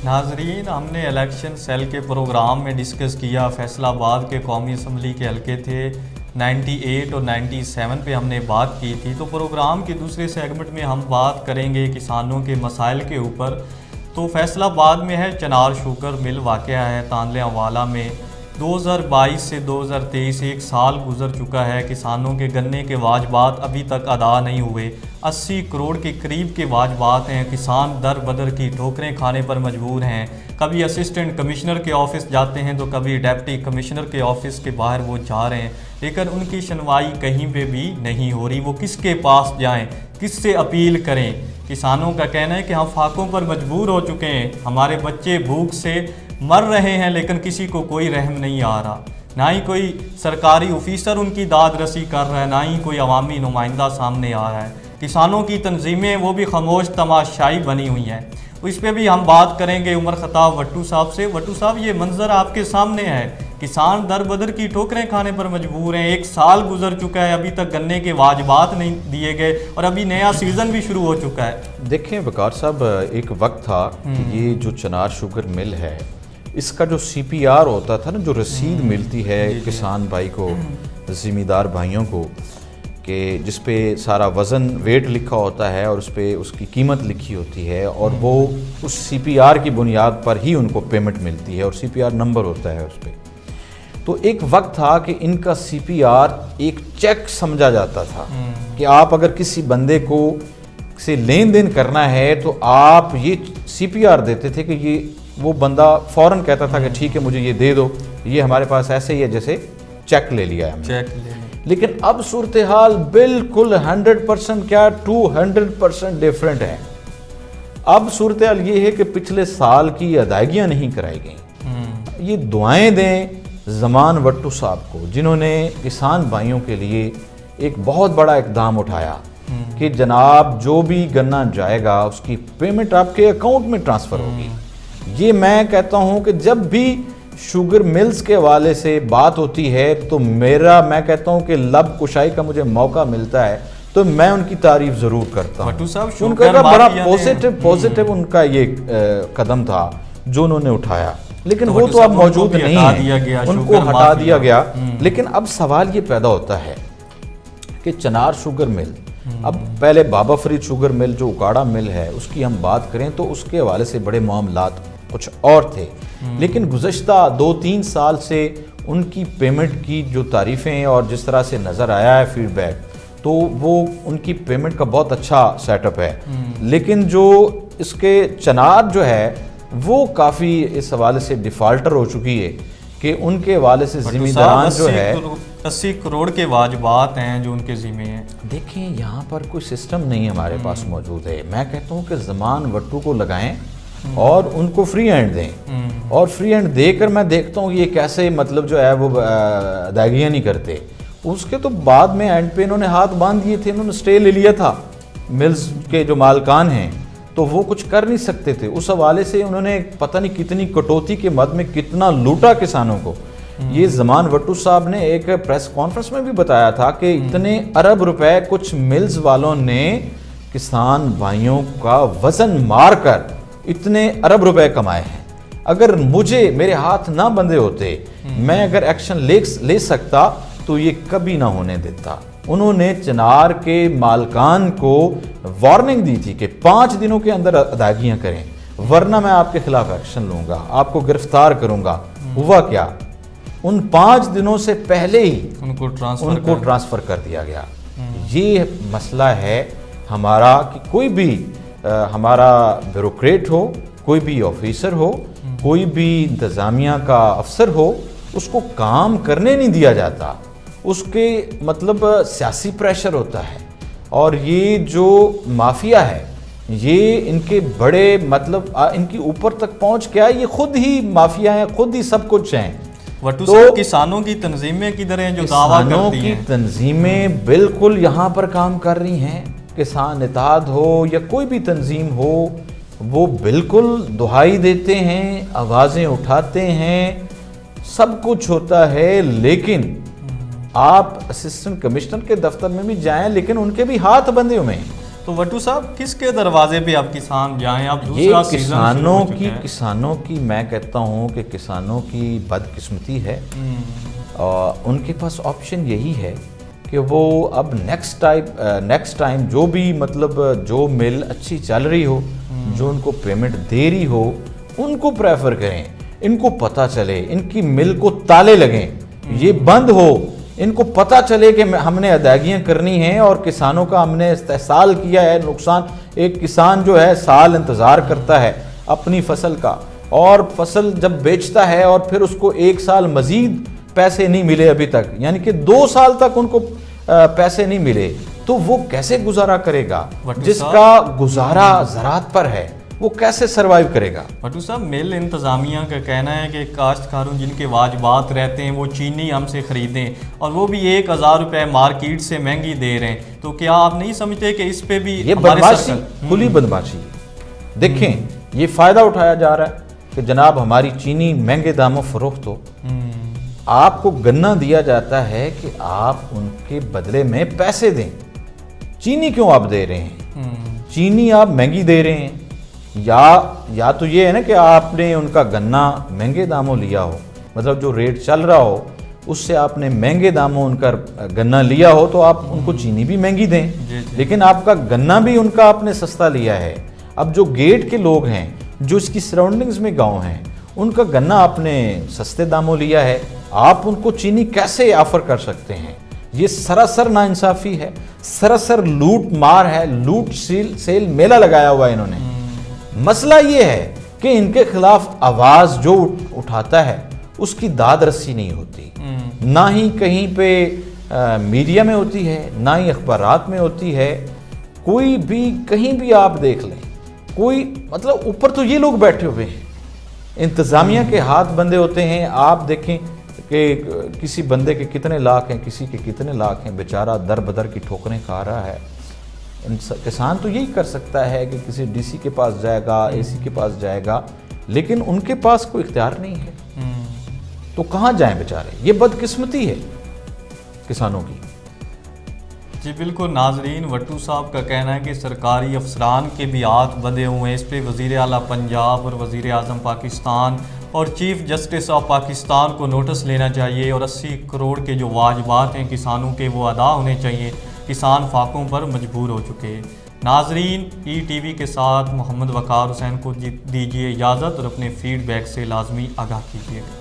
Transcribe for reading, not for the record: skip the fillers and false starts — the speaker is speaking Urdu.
ناظرین، ہم نے الیکشن سیل کے پروگرام میں ڈسکس کیا، فیصل آباد کے قومی اسمبلی کے حلقے تھے 98 اور 97 پہ ہم نے بات کی تھی۔ تو پروگرام کے دوسرے سیگمنٹ میں ہم بات کریں گے کسانوں کے مسائل کے اوپر۔ تو فیصل آباد میں ہے چنار شوگر مل واقع ہے تانلے والا میں۔ 2022 سے 2023 ایک سال گزر چکا ہے، کسانوں کے گنے کے واجبات ابھی تک ادا نہیں ہوئے۔ 80 کروڑ کے قریب کے واجبات ہیں، کسان در بدر کی ٹھوکریں کھانے پر مجبور ہیں۔ کبھی اسسٹنٹ کمشنر کے آفس جاتے ہیں تو کبھی ڈیپٹی کمشنر کے آفس کے باہر وہ جا رہے ہیں، لیکن ان کی سنوائی کہیں پہ بھی نہیں ہو رہی۔ وہ کس کے پاس جائیں، کس سے اپیل کریں؟ کسانوں کا کہنا ہے کہ ہم فاقوں پر مجبور ہو چکے ہیں، ہمارے بچے بھوک سے مر رہے ہیں، لیکن کسی کو کوئی رحم نہیں آ رہا، نہ ہی کوئی سرکاری آفیسر ان کی داد رسی کر رہا ہے، نہ ہی کوئی عوامی نمائندہ سامنے آ رہا ہے۔ کسانوں کی تنظیمیں وہ بھی خاموش تماشائی بنی ہوئی ہیں۔ اس پہ بھی ہم بات کریں گے عمر خطاب وٹو صاحب سے۔ وٹو صاحب، یہ منظر آپ کے سامنے ہے، کسان در بدر کی ٹھوکریں کھانے پر مجبور ہیں۔ ایک سال گزر چکا ہے، ابھی تک گنے کے واجبات نہیں دیے گئے اور ابھی نیا سیزن بھی شروع ہو چکا ہے۔ دیکھیں وقار صاحب، ایک وقت تھا کہ یہ جو چنار شوگر مل ہے، اس کا جو سی پی آر ہوتا تھا نا، جو رسید ملتی ہے کسان بھائی کو، زمیندار بھائیوں کو، کہ جس پہ سارا وزن ویٹ لکھا ہوتا ہے اور اس پہ اس کی قیمت لکھی ہوتی ہے، اور وہ اس سی پی آر کی بنیاد پر ہی ان کو پیمنٹ ملتی ہے، اور سی پی آر نمبر ہوتا ہے اس پہ۔ تو ایک وقت تھا کہ ان کا سی پی آر ایک چیک سمجھا جاتا تھا کہ آپ اگر کسی بندے کو سے لین دین کرنا ہے تو آپ یہ سی پی آر دیتے تھے کہ یہ وہ بندہ فوراً کہتا تھا کہ ٹھیک ہے مجھے یہ دے دو، یہ ہمارے پاس ایسے ہی ہے جیسے چیک لے لیا ہے ہم نے۔ لیکن اب صورتحال بالکل 100% کیا 200% ڈیفرنٹ ہے۔ اب صورتحال یہ ہے کہ پچھلے سال کی ادائیگیاں نہیں کرائی گئیں۔ یہ دعائیں دیں زمان وٹو صاحب کو، جنہوں نے کسان بھائیوں کے لیے ایک بہت بڑا اقدام اٹھایا کہ جناب جو بھی گنا جائے گا اس کی پیمنٹ آپ کے اکاؤنٹ میں ٹرانسفر ہوگی۔ یہ میں کہتا ہوں کہ جب بھی شوگر ملز کے حوالے سے بات ہوتی ہے تو میں کہتا ہوں کہ لب کشائی کا مجھے موقع ملتا ہے تو میں ان کی تعریف ضرور کرتا ہوں۔ ان کا بڑا پوزیٹیو ان کا یہ قدم تھا جو انہوں نے اٹھایا، لیکن وہ تو اب موجود نہیں ہے، ان کو ہٹا دیا گیا۔ لیکن اب سوال یہ پیدا ہوتا ہے کہ چنار شوگر مل، اب پہلے بابا فرید شوگر مل جو اکاڑا مل ہے اس کی ہم بات کریں تو اس کے حوالے سے بڑے معاملات کچھ اور تھے، لیکن گزشتہ 2-3 سال سے ان کی پیمنٹ کی جو تعریفیں اور جس طرح سے نظر آیا ہے فیڈ بیک، تو وہ ان کی پیمنٹ کا بہت اچھا سیٹ اپ ہے۔ لیکن جو اس کے چنار جو ہے وہ کافی اس حوالے سے ڈیفالٹر ہو چکی ہے کہ ان کے حوالے سے زمینداران جو ہے 80 کروڑ کے واجبات ہیں جو ان کے ذمہ ہیں۔ دیکھیں یہاں پر کوئی سسٹم نہیں ہمارے پاس موجود ہے۔ میں کہتا ہوں کہ زمان وٹو کو لگائیں اور ان کو فری ہینڈ دیں، اور فری ہینڈ دے کر میں دیکھتا ہوں یہ کیسے مطلب جو ہے وہ ادائیگیاں نہیں کرتے۔ اس کے تو بعد میں اینڈ پہ انہوں نے ہاتھ باندھ دیے تھے، انہوں نے سٹے لے لیا تھا ملز کے جو مالکان ہیں، تو وہ کچھ کر نہیں سکتے تھے۔ اس حوالے سے انہوں نے پتہ نہیں کتنی کٹوتی کے مد میں کتنا لوٹا کسانوں کو۔ یہ زمان وٹو صاحب نے ایک پریس کانفرنس میں بھی بتایا تھا کہ اتنے ارب روپے کچھ ملز والوں نے کسان بھائیوں کا وزن مار کر اتنے ارب روپے کمائے ہیں۔ اگر میرے ہاتھ نہ بندھے ہوتے، میں اگر ایکشن لے سکتا تو یہ کبھی نہ ہونے دیتا۔ انہوں نے چنار کے مالکان کو وارننگ دی تھی کہ 5 دنوں کے اندر ادائیگیاں کریں، ورنہ میں آپ کے خلاف ایکشن لوں گا، آپ کو گرفتار کروں گا۔ ہوا کیا؟ ان 5 دنوں سے پہلے ہی ان کو ٹرانسفر کر دیا گیا۔ یہ مسئلہ ہے ہمارا کہ کوئی بھی ہمارا بیوروکریٹ ہو، کوئی بھی آفیسر ہو، کوئی بھی انتظامیہ کا افسر ہو، اس کو کام کرنے نہیں دیا جاتا، اس کے مطلب سیاسی پریشر ہوتا ہے۔ اور یہ جو مافیا ہے یہ ان کے بڑے مطلب ان کی اوپر تک پہنچ کیا، یہ خود ہی مافیا ہیں، خود ہی سب کچھ ہیں۔ وٹو صاحب، کسانوں کی تنظیمیں کدھر ہیں جو دعویٰ کرتی ہیں؟ کسانوں کی تنظیمیں بالکل یہاں پر کام کر رہی ہیں۔ کسان اتحاد ہو یا کوئی بھی تنظیم ہو، وہ بالکل دہائی دیتے ہیں، آوازیں اٹھاتے ہیں، سب کچھ ہوتا ہے، لیکن آپ اسسٹنٹ کمشنر کے دفتر میں بھی جائیں لیکن ان کے بھی ہاتھ بندھے ہوئے ہیں۔ تو وٹو صاحب کس کے دروازے پہ اب کسان جائیں؟ اب یہ دوسرا سیزن شروع ہو چکا ہے۔ کسانوں کی میں کہتا ہوں کہ کسانوں کی بدقسمتی ہے، ان کے پاس آپشن یہی ہے کہ وہ اب نیکسٹ ٹائم جو بھی مطلب جو مل اچھی چل رہی ہو، جو ان کو پیمنٹ دے رہی ہو، ان کو پریفر کریں۔ ان کو پتہ چلے، ان کی مل کو تالے لگیں، یہ بند ہو، ان کو پتہ چلے کہ ہم نے ادائیگیاں کرنی ہیں اور کسانوں کا ہم نے استحصال کیا ہے نقصان۔ ایک کسان جو ہے سال انتظار کرتا ہے اپنی فصل کا، اور فصل جب بیچتا ہے اور پھر اس کو 1 سال مزید پیسے نہیں ملے ابھی تک، یعنی کہ 2 سال تک ان کو پیسے نہیں ملے، تو وہ کیسے گزارا کرے گا؟ جس کا گزارا زراعت پر ہے وہ کیسے سروائیو کرے گا؟ بٹو صاحب مل انتظامیہ کا کہنا ہے کہ کاشتکاروں جن کے واجبات رہتے ہیں وہ چینی ہم سے خریدیں، اور وہ بھی 1000 روپے مارکیٹ سے مہنگی دے رہے ہیں، تو کیا آپ نہیں سمجھتے کہ اس پہ بھی یہ بدماشی، کھلی بدماشی ہے؟ دیکھیں یہ فائدہ اٹھایا جا رہا ہے کہ جناب ہماری چینی مہنگے داموں فروخت ہو، آپ کو گنا دیا جاتا ہے کہ آپ ان کے بدلے میں پیسے دیں۔ چینی کیوں آپ دے رہے ہیں؟ چینی آپ مہنگی دے رہے ہیں، یا تو یہ ہے نا کہ آپ نے ان کا گنا مہنگے داموں لیا ہو، مطلب جو ریٹ چل رہا ہو اس سے آپ نے مہنگے داموں ان کا گنا لیا ہو تو آپ ان کو چینی بھی مہنگی دیں، لیکن آپ کا گنا بھی ان کا آپ نے سستا لیا ہے۔ اب جو گیٹ کے لوگ ہیں، جو اس کی سراؤنڈنگز میں گاؤں ہیں، ان کا گنا آپ نے سستے داموں لیا ہے، آپ ان کو چینی کیسے آفر کر سکتے ہیں؟ یہ سراسر ناانصافی ہے، سراسر لوٹ مار ہے، لوٹ سیل میلہ لگایا ہوا ہے انہوں نے۔ مسئلہ یہ ہے کہ ان کے خلاف آواز جو اٹھاتا ہے اس کی داد رسی نہیں ہوتی، نہ ہی کہیں پہ میڈیا میں ہوتی ہے، نہ ہی اخبارات میں ہوتی ہے، کوئی بھی کہیں بھی آپ دیکھ لیں، کوئی مطلب اوپر تو یہ لوگ بیٹھے ہوئے ہیں، انتظامیہ کے ہاتھ بندے ہوتے ہیں۔ آپ دیکھیں کہ کسی بندے کے کتنے لاکھ ہیں، کسی کے کتنے لاکھ ہیں، بیچارہ در بدر کی ٹھوکریں کھا رہا ہے۔ کسان تو یہی کر سکتا ہے کہ کسی ڈی سی کے پاس جائے گا، اے سی کے پاس جائے گا، لیکن ان کے پاس کوئی اختیار نہیں ہے، تو کہاں جائیں بیچارے؟ یہ بدقسمتی ہے کسانوں کی۔ جی بالکل ناظرین، وٹو صاحب کا کہنا ہے کہ سرکاری افسران کے بھی ہاتھ بندھے ہوئے ہیں، اس پہ وزیر اعلیٰ پنجاب اور وزیر اعظم پاکستان اور چیف جسٹس آف پاکستان کو نوٹس لینا چاہیے، اور 80 کروڑ کے جو واجبات ہیں کسانوں کے وہ ادا ہونے چاہیے۔ کسان فاقوں پر مجبور ہو چکے ہیں۔ ناظرین، ای ٹی وی کے ساتھ محمد وقار حسین کو دیجیے اجازت، اور اپنے فیڈ بیک سے لازمی آگاہ کیجیے۔